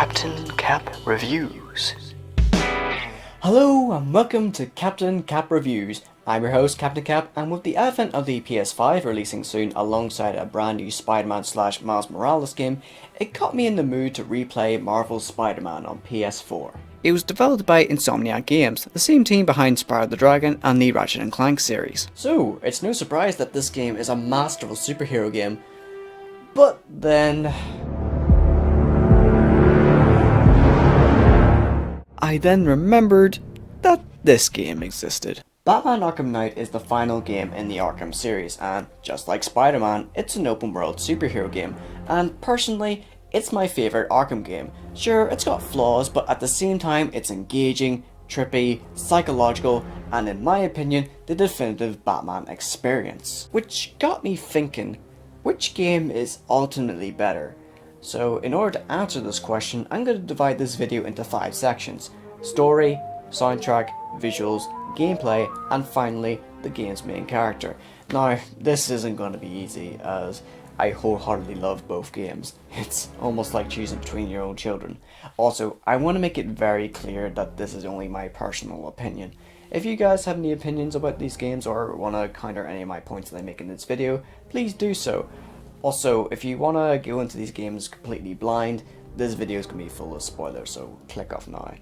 Captain Cap Reviews. Hello and welcome to Captain Cap Reviews. I'm your host Captain Cap, and with the advent of the PS5 releasing soon alongside a brand new Spider-Man / Miles Morales game, it got me in the mood to replay Marvel's Spider-Man on PS4. It was developed by Insomniac Games, the same team behind Spyro the Dragon and the Ratchet & Clank series. So, it's no surprise that this game is a masterful superhero game. But then... I then remembered that this game existed. Batman Arkham Knight is the final game in the Arkham series, and just like Spider-Man, it's an open world superhero game, and personally, it's my favourite Arkham game. Sure, it's got flaws, but at the same time, it's engaging, trippy, psychological, and in my opinion, the definitive Batman experience. Which got me thinking, which game is ultimately better? So in order to answer this question, I'm going to divide this video into 5 sections: story, soundtrack, visuals, gameplay, and finally, the game's main character. Now, this isn't going to be easy, as I wholeheartedly love both games. It's almost like choosing between your own children. Also, I want to make it very clear that this is only my personal opinion. If you guys have any opinions about these games or want to counter any of my points that I make in this video, please do so. Also, if you want to go into these games completely blind, this video is going to be full of spoilers, so click off now.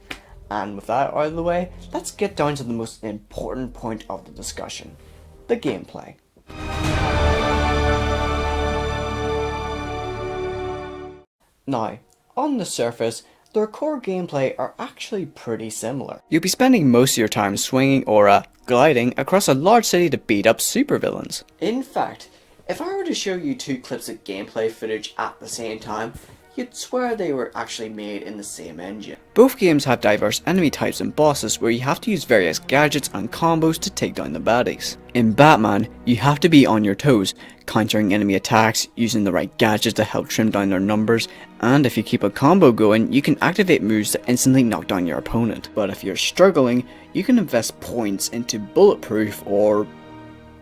And with that out of the way, let's get down to the most important point of the discussion: the gameplay. Now, on the surface, their core gameplay are actually pretty similar. You'll be spending most of your time swinging or gliding across a large city to beat up supervillains. In fact, if I were to show you 2 clips of gameplay footage at the same time, you'd swear they were actually made in the same engine. Both games have diverse enemy types and bosses where you have to use various gadgets and combos to take down the baddies. In Batman, you have to be on your toes, countering enemy attacks, using the right gadgets to help trim down their numbers, and if you keep a combo going, you can activate moves to instantly knock down your opponent. But if you're struggling, you can invest points into bulletproof or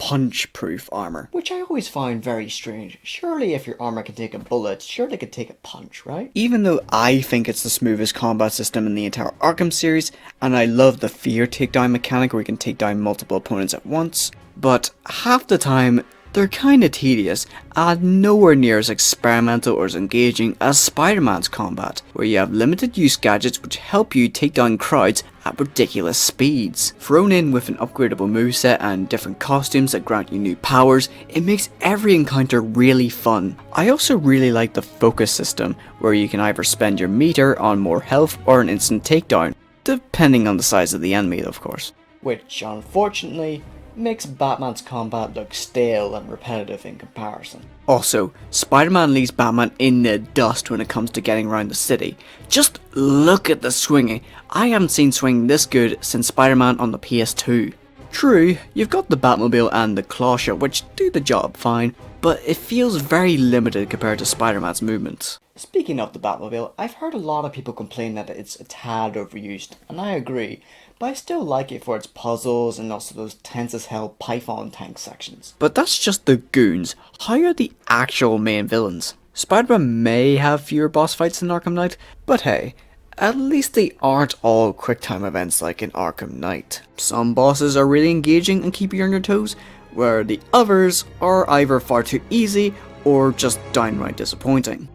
punch-proof armor, which I always find very strange. Surely if your armor can take a bullet, surely it could take a punch, right? Even though I think it's the smoothest combat system in the entire Arkham series, and I love the fear takedown mechanic where you can take down multiple opponents at once, but half the time they're kinda tedious and nowhere near as experimental or as engaging as Spider-Man's combat, where you have limited use gadgets which help you take down crowds at ridiculous speeds. Thrown in with an upgradable moveset and different costumes that grant you new powers, it makes every encounter really fun. I also really like the focus system, where you can either spend your meter on more health or an instant takedown, depending on the size of the enemy of course. Which unfortunately makes Batman's combat look stale and repetitive in comparison. Also, Spider-Man leaves Batman in the dust when it comes to getting around the city. Just look at the swinging. I haven't seen swinging this good since Spider-Man on the PS2. True, you've got the Batmobile and the Clawshot which do the job fine, but it feels very limited compared to Spider-Man's movements. Speaking of the Batmobile, I've heard a lot of people complain that it's a tad overused, and I agree, but I still like it for its puzzles and also those tense as hell Python tank sections. But that's just the goons. How are the actual main villains? Spider-Man may have fewer boss fights than Arkham Knight, but hey, at least they aren't all quick-time events like in Arkham Knight. Some bosses are really engaging and keep you on your toes, where the others are either far too easy or just downright disappointing.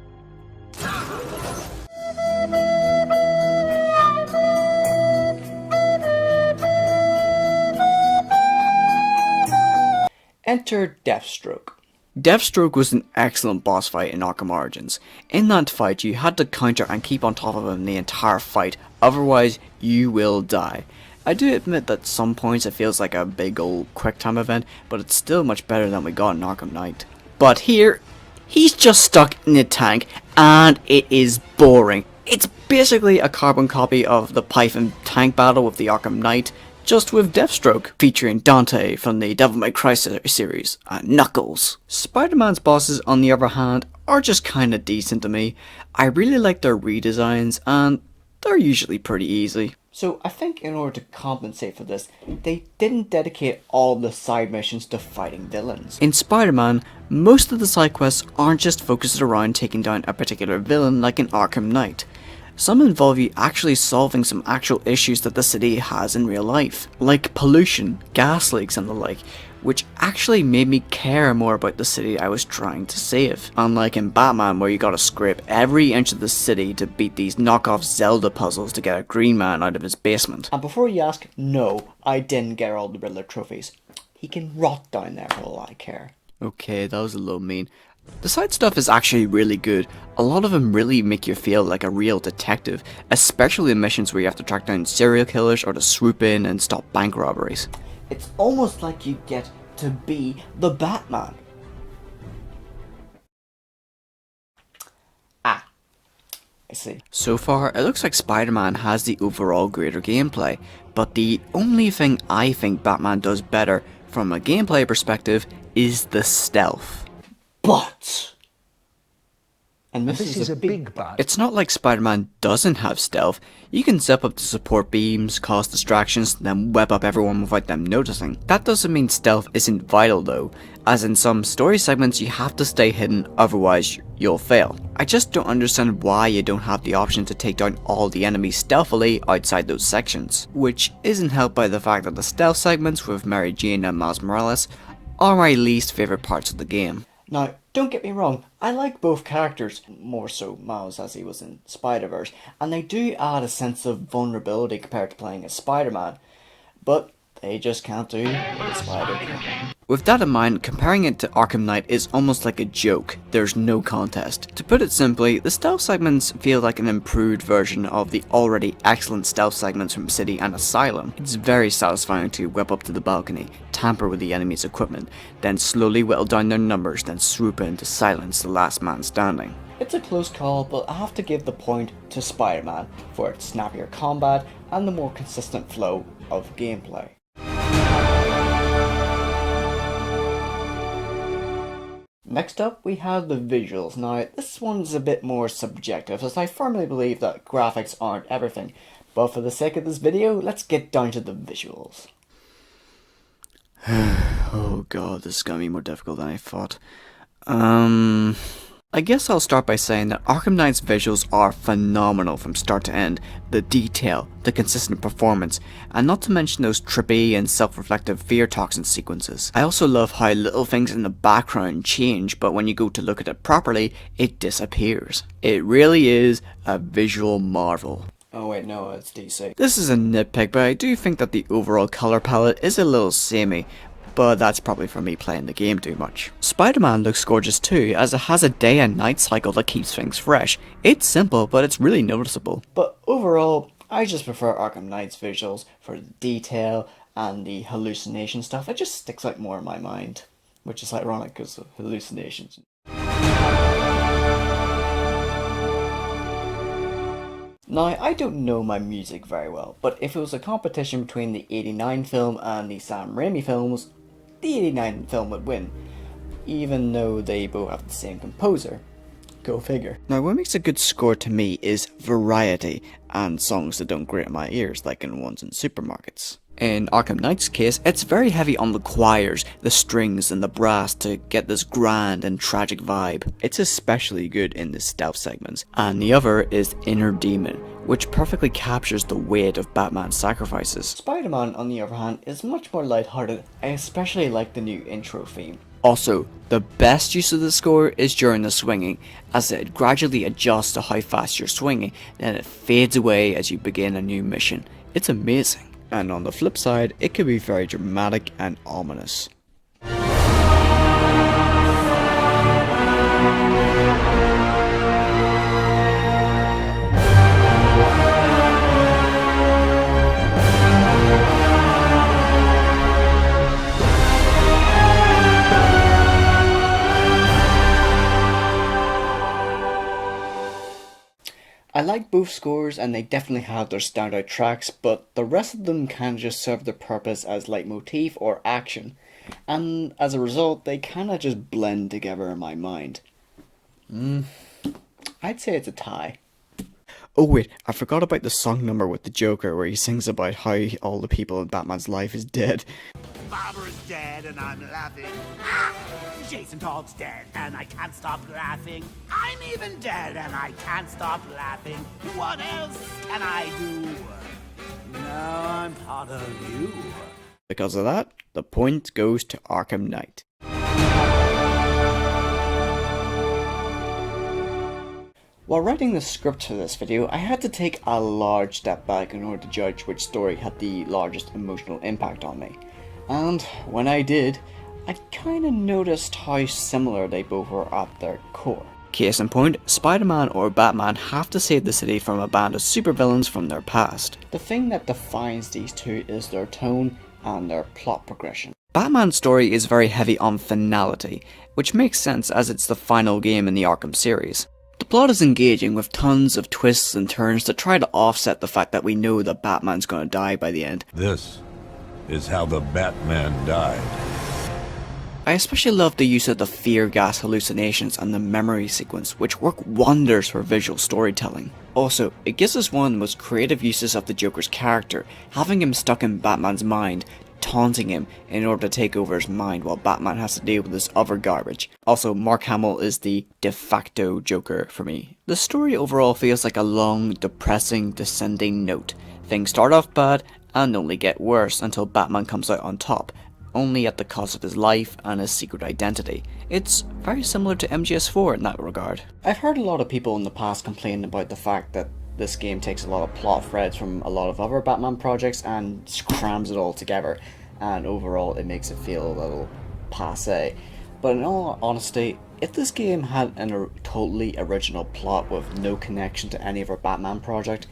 Enter Deathstroke. Deathstroke was an excellent boss fight in Arkham Origins. In that fight, you had to counter and keep on top of him the entire fight, otherwise you will die. I do admit that some points it feels like a big old quick time event, but it's still much better than we got in Arkham Knight. But here, he's just stuck in a tank, and it is boring. It's basically a carbon copy of the Python tank battle with the Arkham Knight, just with Deathstroke, featuring Dante from the Devil May Cry series, and Knuckles. Spider-Man's bosses, on the other hand, are just kinda decent to me. I really like their redesigns, and they're usually pretty easy. So I think in order to compensate for this, they didn't dedicate all the side missions to fighting villains. In Spider-Man, most of the side quests aren't just focused around taking down a particular villain like in Arkham Knight. Some involve you actually solving some actual issues that the city has in real life, like pollution, gas leaks and the like, which actually made me care more about the city I was trying to save. Unlike in Batman, where you gotta scrape every inch of the city to beat these knockoff Zelda puzzles to get a green man out of his basement. And before you ask, no, I didn't get all the Riddler trophies. He can rot down there for all I care. Okay, that was a little mean. The side stuff is actually really good. A lot of them really make you feel like a real detective, especially the missions where you have to track down serial killers or to swoop in and stop bank robberies. It's almost like you get to be the Batman. Ah, I see. So far, it looks like Spider-Man has the overall greater gameplay, but the only thing I think Batman does better from a gameplay perspective is the stealth. But... and this is a big but. It's not like Spider-Man doesn't have stealth. You can zip up to support beams, cause distractions, then web up everyone without them noticing. That doesn't mean stealth isn't vital though, as in some story segments you have to stay hidden, otherwise you'll fail. I just don't understand why you don't have the option to take down all the enemies stealthily outside those sections. Which isn't helped by the fact that the stealth segments with Mary Jane and Miles Morales are my least favourite parts of the game. Now, don't get me wrong, I like both characters, more so Miles as he was in Spider-Verse, and they do add a sense of vulnerability compared to playing as Spider-Man, but they just can't do what Spider can. With that in mind, comparing it to Arkham Knight is almost like a joke. There's no contest. To put it simply, the stealth segments feel like an improved version of the already excellent stealth segments from City and Asylum. It's very satisfying to whip up to the balcony, tamper with the enemy's equipment, then slowly whittle down their numbers, then swoop in to silence the last man standing. It's a close call, but I have to give the point to Spider-Man for its snappier combat and the more consistent flow of gameplay. Next up, we have the visuals. Now, this one's a bit more subjective, as I firmly believe that graphics aren't everything. But for the sake of this video, let's get down to the visuals. Oh god, this is gonna be more difficult than I thought. I guess I'll start by saying that Arkham Knight's visuals are phenomenal from start to end. The detail, the consistent performance, and not to mention those trippy and self-reflective fear toxin sequences. I also love how little things in the background change, but when you go to look at it properly, it disappears. It really is a visual marvel. Oh wait, no, it's DC. This is a nitpick, but I do think that the overall colour palette is a little samey, but that's probably from me playing the game too much. Spider-Man looks gorgeous too, as it has a day and night cycle that keeps things fresh. It's simple, but it's really noticeable. But overall, I just prefer Arkham Knight's visuals for the detail and the hallucination stuff. It just sticks out more in my mind, which is ironic because of hallucinations. Now, I don't know my music very well, but if it was a competition between the '89 film and the Sam Raimi films, the '89 film would win, even though they both have the same composer. Go figure. Now, what makes a good score to me is variety, and songs that don't grate my ears like in ones in supermarkets. In Arkham Knight's case, it's very heavy on the choirs, the strings and the brass to get this grand and tragic vibe. It's especially good in the stealth segments. And the other is Inner Demon, which perfectly captures the weight of Batman's sacrifices. Spider-Man, on the other hand, is much more lighthearted. I especially like the new intro theme. Also, the best use of the score is during the swinging, as it gradually adjusts to how fast you're swinging, then it fades away as you begin a new mission. It's amazing. And on the flip side, it can be very dramatic and ominous. I like both scores and they definitely have their standout tracks, but the rest of them kind of just serve their purpose as leitmotif or action, and as a result they kind of just blend together in my mind. I'd say it's a tie. Oh wait, I forgot about the song number with the Joker where he sings about how all the people in Batman's life is dead. Barbara's dead and I'm laughing. Jason Todd's dead, and I can't stop laughing. I'm even dead, and I can't stop laughing. What else can I do? Now I'm part of you. Because of that, the point goes to Arkham Knight. While writing the script for this video, I had to take a large step back in order to judge which story had the largest emotional impact on me. And when I did, I kinda noticed how similar they both were at their core. Case in point, Spider-Man or Batman have to save the city from a band of supervillains from their past. The thing that defines these two is their tone and their plot progression. Batman's story is very heavy on finality, which makes sense as it's the final game in the Arkham series. The plot is engaging with tons of twists and turns to try to offset the fact that we know that Batman's gonna die by the end. This is how the Batman died. I especially love the use of the fear gas hallucinations and the memory sequence, which work wonders for visual storytelling. Also, it gives us one of the most creative uses of the Joker's character, having him stuck in Batman's mind, taunting him in order to take over his mind while Batman has to deal with this other garbage. Also, Mark Hamill is the de facto Joker for me. The story overall feels like a long, depressing, descending note. Things start off bad and only get worse until Batman comes out on top, only at the cost of his life and his secret identity. It's very similar to MGS4 in that regard. I've heard a lot of people in the past complain about the fact that this game takes a lot of plot threads from a lot of other Batman projects and crams it all together, and overall it makes it feel a little passé. But in all honesty, if this game had a totally original plot with no connection to any other Batman project,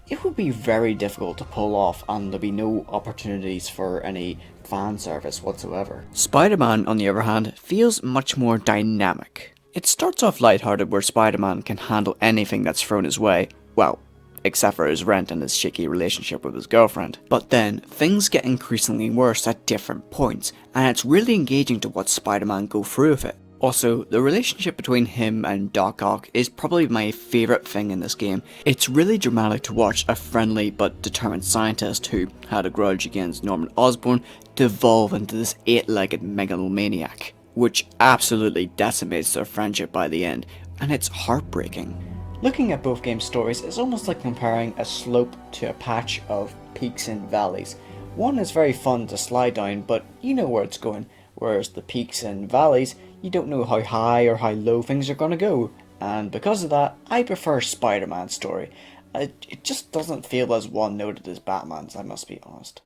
it would be very difficult to pull off, and there'd be no opportunities for any fan service whatsoever. Spider-Man, on the other hand, feels much more dynamic. It starts off lighthearted where Spider-Man can handle anything that's thrown his way, well, except for his rent and his shaky relationship with his girlfriend. But then, things get increasingly worse at different points, and it's really engaging to watch Spider-Man go through with it. Also, the relationship between him and Doc Ock is probably my favourite thing in this game. It's really dramatic to watch a friendly but determined scientist who had a grudge against Norman Osborn devolve into this 8-legged megalomaniac, which absolutely decimates their friendship by the end, and it's heartbreaking. Looking at both game stories is almost like comparing a slope to a patch of peaks and valleys. One is very fun to slide down, but you know where it's going, whereas the peaks and valleys, you don't know how high or how low things are going to go, and because of that, I prefer Spider-Man's story. It just doesn't feel as one-noted as Batman's, I must be honest.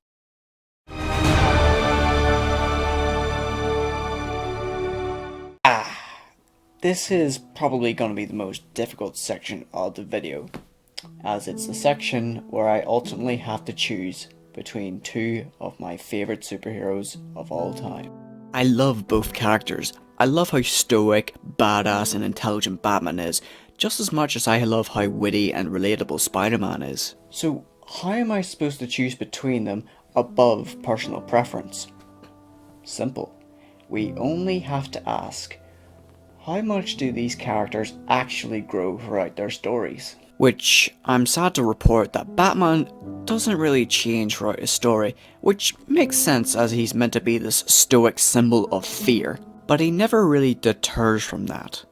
This is probably going to be the most difficult section of the video, as it's the section where I ultimately have to choose between two of my favourite superheroes of all time. I love both characters. I love how stoic, badass and intelligent Batman is, just as much as I love how witty and relatable Spider-Man is. So how am I supposed to choose between them above personal preference? Simple. We only have to ask, how much do these characters actually grow throughout their stories? Which, I'm sad to report that Batman doesn't really change throughout his story, which makes sense as he's meant to be this stoic symbol of fear, but he never really deters from that.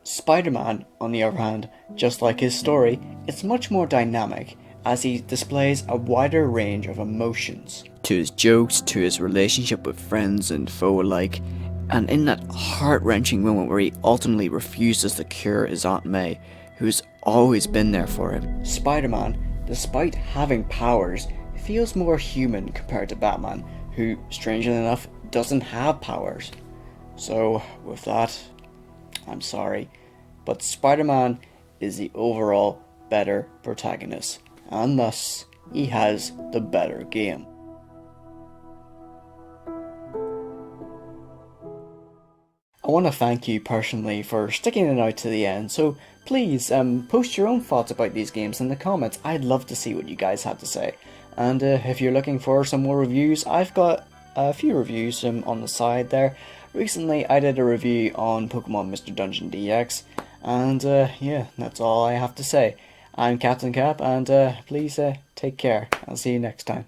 Spider-Man, on the other hand, just like his story, it's much more dynamic, as he displays a wider range of emotions. To his jokes, to his relationship with friends and foe alike, and in that heart-wrenching moment where he ultimately refuses to cure his Aunt May, who's always been there for him. Spider-Man, despite having powers, feels more human compared to Batman, who, strangely enough, doesn't have powers. So, with that, I'm sorry, but Spider-Man is the overall better protagonist, and thus, he has the better game. I want to thank you personally for sticking it out to the end, so please post your own thoughts about these games in the comments. I'd love to see what you guys have to say. And if you're looking for some more reviews, I've got a few reviews on the side there. Recently I did a review on Pokemon Mr. Dungeon DX, and yeah, that's all I have to say. I'm Captain Cap, and please take care. I'll see you next time.